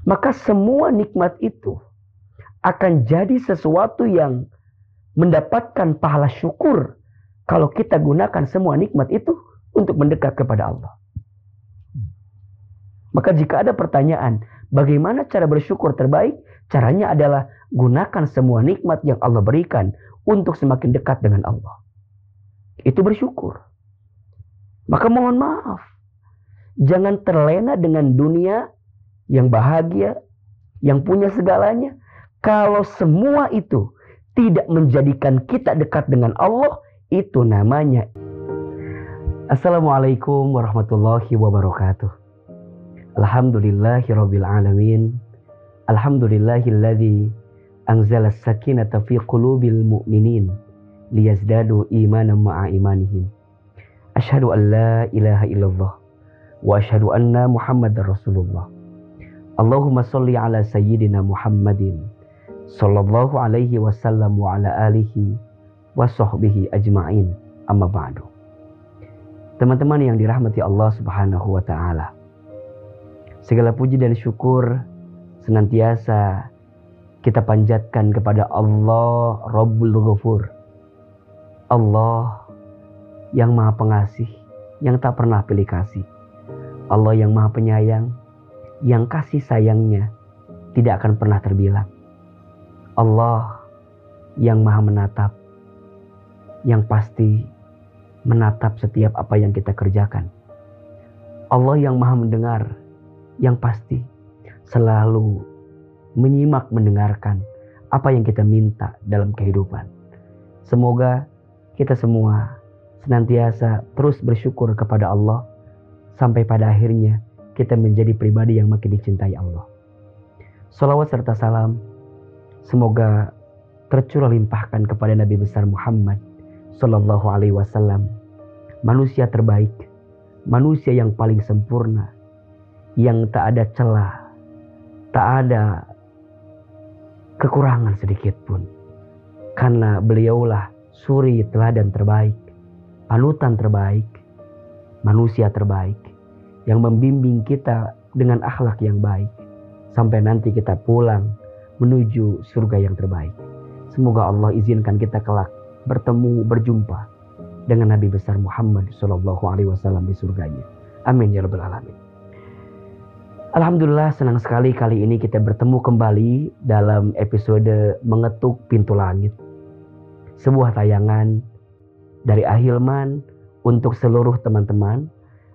maka semua nikmat itu akan jadi sesuatu yang mendapatkan pahala syukur kalau kita gunakan semua nikmat itu untuk mendekat kepada Allah. Maka jika ada pertanyaan, bagaimana cara bersyukur terbaik? Caranya adalah gunakan semua nikmat yang Allah berikan untuk semakin dekat dengan Allah. Itu bersyukur. Maka mohon maaf, jangan terlena dengan dunia yang bahagia, yang punya segalanya. Kalau semua itu tidak menjadikan kita dekat dengan Allah, itu namanya. Assalamualaikum warahmatullahi wabarakatuh. Alhamdulillahirabbil alamin. Alhamdulillahilladzi anzala as-sakinata fi qulubil mu'minin liyazdadu imanan ma'a imanihim. Asyhadu an la ilaha illallah wa asyhadu anna Muhammadar Rasulullah. Allahumma sholli ala sayyidina Muhammadin sallallahu alaihi wasallam wa ala alihi wa sahbihi ajma'in, amma ba'du. Teman-teman yang dirahmati Allah Subhanahu wa taala, segala puji dan syukur senantiasa kita panjatkan kepada Allah Rabbul Ghafur, Allah yang maha pengasih, yang tak pernah pilih kasih, Allah yang maha penyayang, yang kasih sayangnya tidak akan pernah terbilang, Allah yang maha menatap, yang pasti menatap setiap apa yang kita kerjakan, Allah yang maha mendengar, yang pasti selalu menyimak mendengarkan apa yang kita minta dalam kehidupan. Semoga kita semua senantiasa terus bersyukur kepada Allah sampai pada akhirnya kita menjadi pribadi yang makin dicintai Allah. Salawat serta salam semoga tercurah limpahkan kepada Nabi besar Muhammad sallallahu alaihi wasallam, manusia terbaik, manusia yang paling sempurna, yang tak ada celah, tak ada kekurangan sedikit pun. Karena beliaulah suri teladan terbaik, panutan terbaik, manusia terbaik, yang membimbing kita dengan akhlak yang baik sampai nanti kita pulang menuju surga yang terbaik. Semoga Allah izinkan kita kelak bertemu, berjumpa dengan Nabi besar Muhammad sallallahu alaihi wasallam di surganya. Amin ya rabbal alamin. Alhamdulillah, senang sekali kali ini kita bertemu kembali dalam episode Mengetuk Pintu Langit. Sebuah tayangan dari Ahilman untuk seluruh teman-teman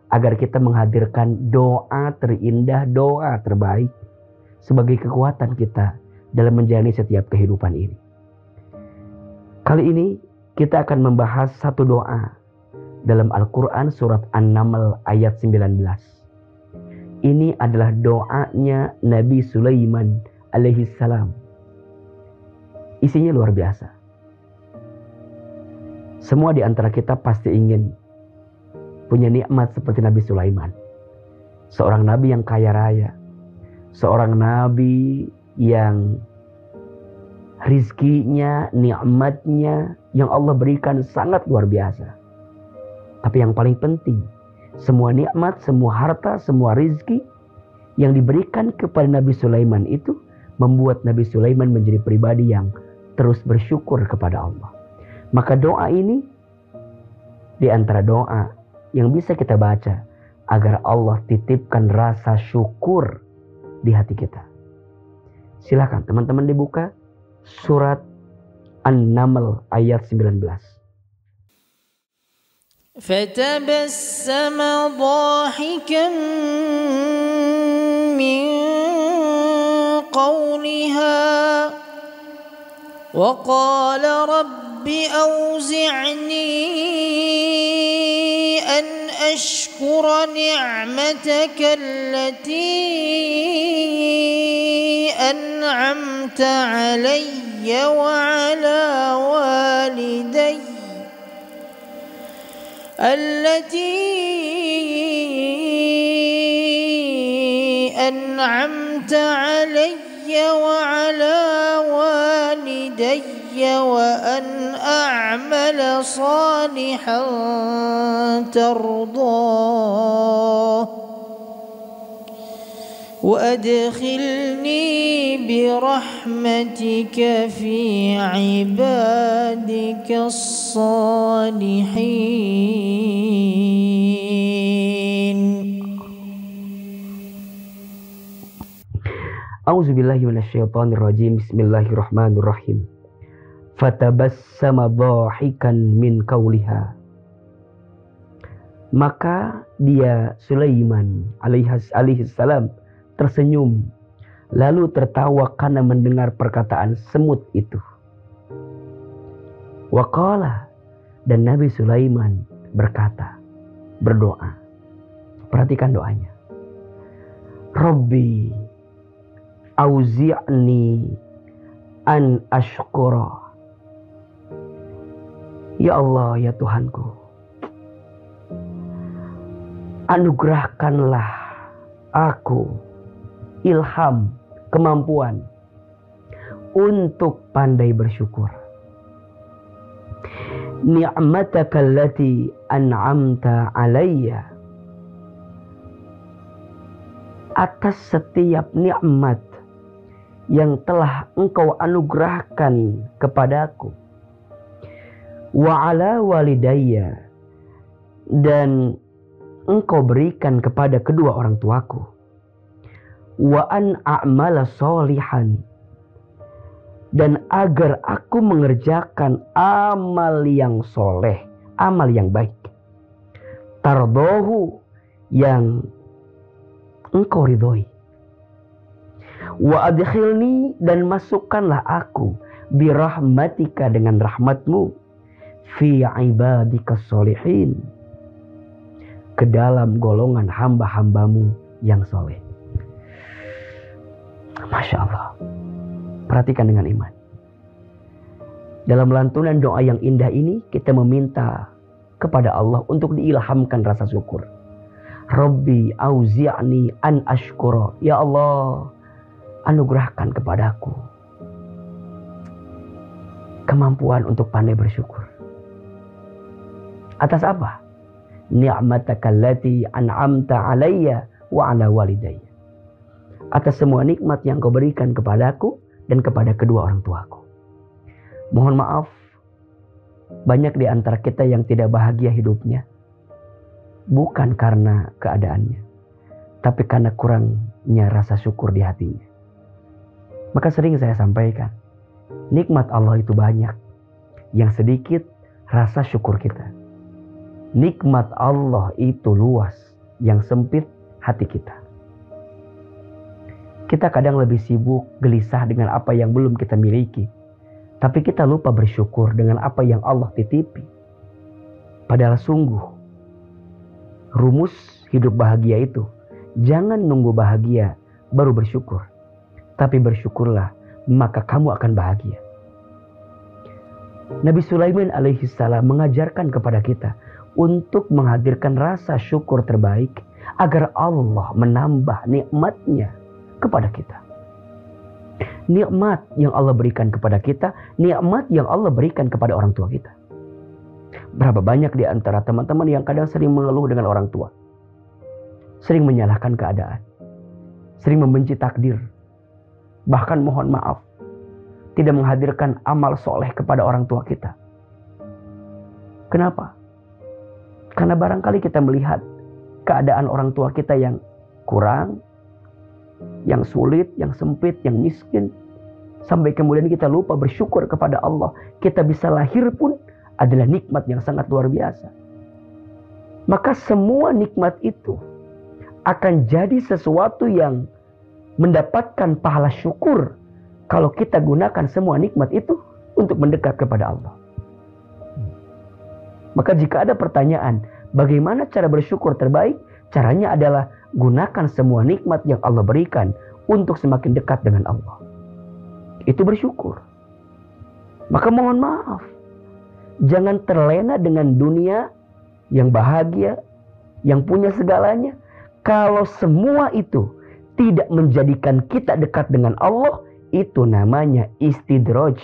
agar kita menghadirkan doa terindah, doa terbaik sebagai kekuatan kita dalam menjalani setiap kehidupan ini. Kali ini kita akan membahas satu doa dalam Al-Quran surat An-Naml ayat 19. Ini adalah doanya Nabi Sulaiman alaihi salam. Isinya luar biasa. Semua di antara kita pasti ingin punya nikmat seperti Nabi Sulaiman. Seorang nabi yang kaya raya. Seorang nabi yang rizkinya, nikmatnya yang Allah berikan sangat luar biasa. Tapi yang paling penting, semua nikmat, semua harta, semua rizki yang diberikan kepada Nabi Sulaiman itu membuat Nabi Sulaiman menjadi pribadi yang terus bersyukur kepada Allah. Maka doa ini di antara doa yang bisa kita baca agar Allah titipkan rasa syukur di hati kita. Silakan teman-teman dibuka surat An-Naml ayat 19. فَتَبَسَّمَ ضَاحِكًا مِّن قَوْلِهَا وَقَالَ رَبِّ أَوْزِعْنِي أَنْ أَشْكُرَ نِعْمَتَكَ الَّتِي أَنْعَمْتَ عَلَيَّ وَعَلَى وَالِدَيَّ وأن أعمل صالحا ترضاه وأدخلني برحمتك في عبادك الصالحين. A'udzubillahi minasyaitonirrajim. Bismillahirrahmanirrahim. Fatabassama dhahikan min qawliha. Maka dia Sulaiman alaihi salam tersenyum lalu tertawa karena mendengar perkataan semut itu. Waqala, dan Nabi Sulaiman berdoa. Perhatikan doanya. Rabbi auzi'ni an ashkura. Ya Allah, ya Tuhanku, anugerahkanlah aku ilham, kemampuan untuk pandai bersyukur. Ni'mataka allati an'amta alayya, atas setiap nikmat yang telah Engkau anugerahkan kepadaku. Wa ala walidayya, dan Engkau berikan kepada kedua orang tuaku. Wa an a'mala sholihan, dan agar aku mengerjakan amal yang soleh, amal yang baik. Tardohu, yang Engkau ridhoi. Wa adkhilni, dan masukkanlah aku birahmatika, dengan rahmatmu, fi ibadika sholihin, ke dalam golongan hamba-hambamu yang soleh. Masya Allah. Perhatikan dengan iman. Dalam lantunan doa yang indah ini, kita meminta kepada Allah untuk diilhamkan rasa syukur. Rabbi auzi'ni an ashkura. Ya Allah, anugerahkan kepadaku kemampuan untuk pandai bersyukur. Atas apa? Ni'mataka allati an'amta alayya wa ala walidayya. Atas semua nikmat yang Kau berikan kepadaku dan kepada kedua orang tuaku. Mohon maaf, banyak di antara kita yang tidak bahagia hidupnya. Bukan karena keadaannya, tapi karena kurangnya rasa syukur di hatinya. Maka sering saya sampaikan, nikmat Allah itu banyak, yang sedikit rasa syukur kita. Nikmat Allah itu luas, yang sempit hati kita. Kita kadang lebih sibuk, gelisah dengan apa yang belum kita miliki. Tapi kita lupa bersyukur dengan apa yang Allah titipi. Padahal sungguh, rumus hidup bahagia itu, jangan nunggu bahagia baru bersyukur. Tapi bersyukurlah, maka kamu akan bahagia. Nabi Sulaiman alaihissalam mengajarkan kepada kita untuk menghadirkan rasa syukur terbaik agar Allah menambah nikmatnya kepada kita. Nikmat yang Allah berikan kepada kita, nikmat yang Allah berikan kepada orang tua kita. Berapa banyak di antara teman-teman yang kadang sering mengeluh dengan orang tua, sering menyalahkan keadaan, sering membenci takdir, bahkan mohon maaf, tidak menghadirkan amal soleh kepada orang tua kita. Kenapa? Karena barangkali kita melihat keadaan orang tua kita yang kurang, yang sulit, yang sempit, yang miskin, sampai kemudian kita lupa bersyukur kepada Allah. Kita bisa lahir pun adalah nikmat yang sangat luar biasa. Maka semua nikmat itu akan jadi sesuatu yang mendapatkan pahala syukur kalau kita gunakan semua nikmat itu untuk mendekat kepada Allah. Maka jika ada pertanyaan, bagaimana cara bersyukur terbaik? Caranya adalah gunakan semua nikmat yang Allah berikan untuk semakin dekat dengan Allah. Itu bersyukur. Maka mohon maaf, jangan terlena dengan dunia yang bahagia, yang punya segalanya. Kalau semua itu tidak menjadikan kita dekat dengan Allah, itu namanya istidraj.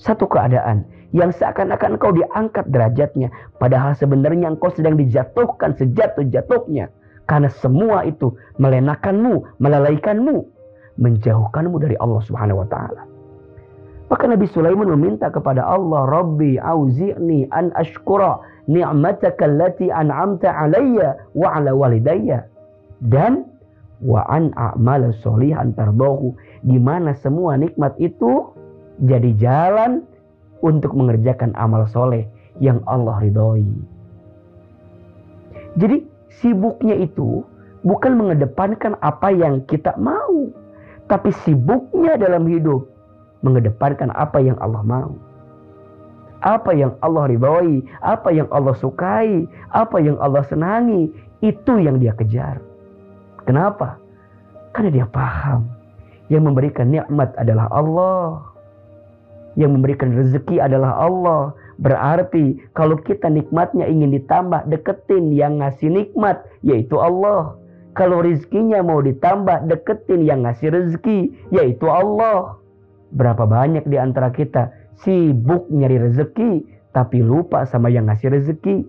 Satu keadaan yang seakan-akan engkau diangkat derajatnya, padahal sebenarnya engkau sedang dijatuhkan sejatuh-jatuhnya Karena semua itu melenakanmu, melalaikanmu, menjauhkanmu dari Allah Subhanahu wa taala. Maka Nabi Sulaiman meminta kepada Allah, Rabbi auzi'ni an ashkura ni'mataka allati an'amta alayya wa ala walidayya. Dan wa an a'mala sholihan tardahu, di mana semua nikmat itu jadi jalan untuk mengerjakan amal soleh yang Allah ridhoi. Jadi sibuknya itu bukan mengedepankan apa yang kita mau, tapi sibuknya dalam hidup mengedepankan apa yang Allah mau, apa yang Allah ridhoi, apa yang Allah sukai, apa yang Allah senangi, itu yang dia kejar. Kenapa? Karena dia paham yang memberikan nikmat adalah Allah, yang memberikan rezeki adalah Allah. Berarti kalau kita nikmatnya ingin ditambah, deketin yang ngasih nikmat, yaitu Allah. Kalau rezekinya mau ditambah, deketin yang ngasih rezeki, yaitu Allah. Berapa banyak di antara kita sibuk nyari rezeki, tapi lupa sama yang ngasih rezeki.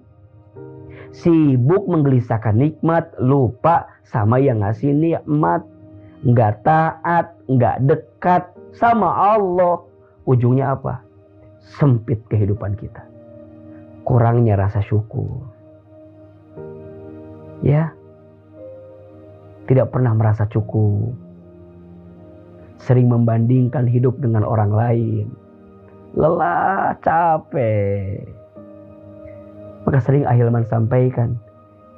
Sibuk menggelisahkan nikmat, lupa sama yang ngasih nikmat. Nggak taat, nggak dekat sama Allah. Ujungnya apa? Sempit kehidupan kita. Kurangnya rasa syukur. Ya. Tidak pernah merasa cukup. Sering membandingkan hidup dengan orang lain. Lelah, capek. Maka sering Ahilman sampaikan,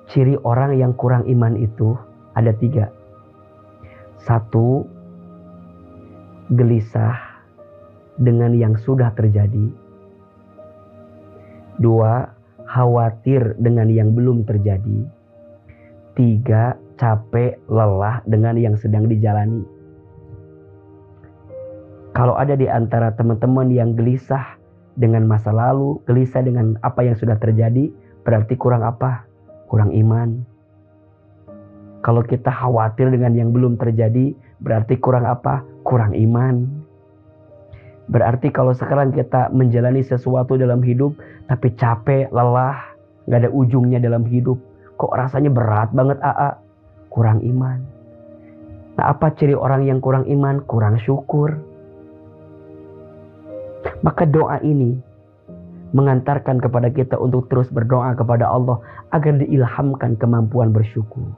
ciri orang yang kurang iman itu ada 3. 1, gelisah dengan yang sudah terjadi. 2, khawatir dengan yang belum terjadi. 3, capek, lelah dengan yang sedang dijalani. Kalau ada di antara teman-teman yang gelisah dengan masa lalu, gelisah dengan apa yang sudah terjadi, berarti kurang apa? Kurang iman. Kalau kita khawatir dengan yang belum terjadi, berarti kurang apa? Kurang iman. Berarti kalau sekarang kita menjalani sesuatu dalam hidup, tapi capek, lelah, gak ada ujungnya dalam hidup. Kok rasanya berat banget Kurang iman. Nah, apa ciri orang yang kurang iman? Kurang syukur. Maka doa ini mengantarkan kepada kita untuk terus berdoa kepada Allah agar diilhamkan kemampuan bersyukur.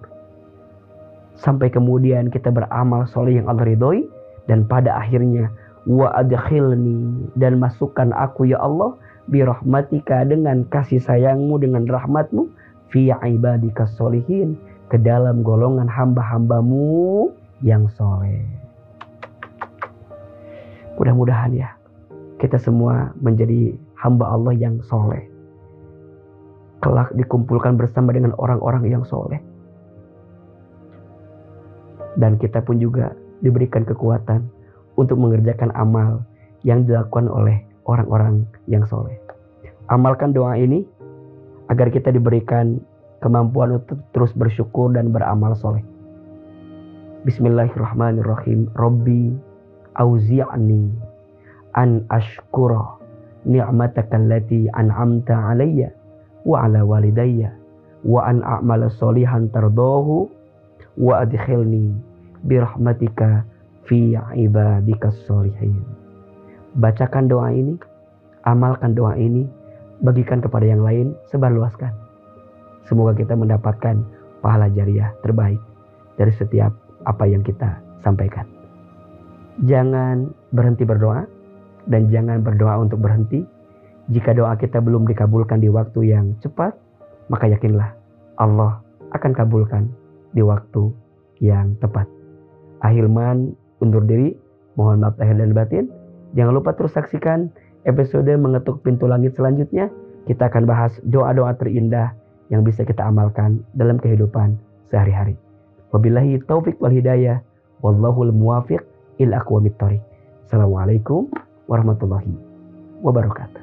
Sampai kemudian kita beramal soleh yang Allah ridhoi, dan pada akhirnya wa adkhilni, dan masukkan aku ya Allah birahmatika, dengan kasih sayangmu, dengan rahmatmu, fi ibadika sholihin, ke dalam golongan hamba-hambamu yang soleh. Mudah-mudahan ya kita semua menjadi hamba Allah yang soleh, kelak dikumpulkan bersama dengan orang-orang yang soleh, dan kita pun juga diberikan kekuatan untuk mengerjakan amal yang dilakukan oleh orang-orang yang soleh. Amalkan doa ini agar kita diberikan kemampuan untuk terus bersyukur dan beramal soleh. Bismillahirrahmanirrahim. Rabbi auzi'ni an ashkura ni'mataka allati an'amta alayya wa ala walidayya wa an a'mala sholihan tardahu wa adkhilni birahmatika fi ibadikas sholihin. Bacakan doa ini, amalkan doa ini, bagikan kepada yang lain, sebarluaskan. Semoga kita mendapatkan pahala jariah terbaik dari setiap apa yang kita sampaikan. Jangan berhenti berdoa, dan jangan berdoa untuk berhenti. Jika doa kita belum dikabulkan di waktu yang cepat, maka yakinlah Allah akan kabulkan di waktu yang tepat. Ahilman undur diri, mohon maaf lahir dan batin. Jangan lupa terus saksikan episode Mengetuk Pintu Langit selanjutnya. Kita akan bahas doa-doa terindah yang bisa kita amalkan dalam kehidupan sehari-hari. Wabillahi taufik wal hidayah, wallahul muwafiq ila aqwamit thoriq. Assalamualaikum warahmatullahi wabarakatuh.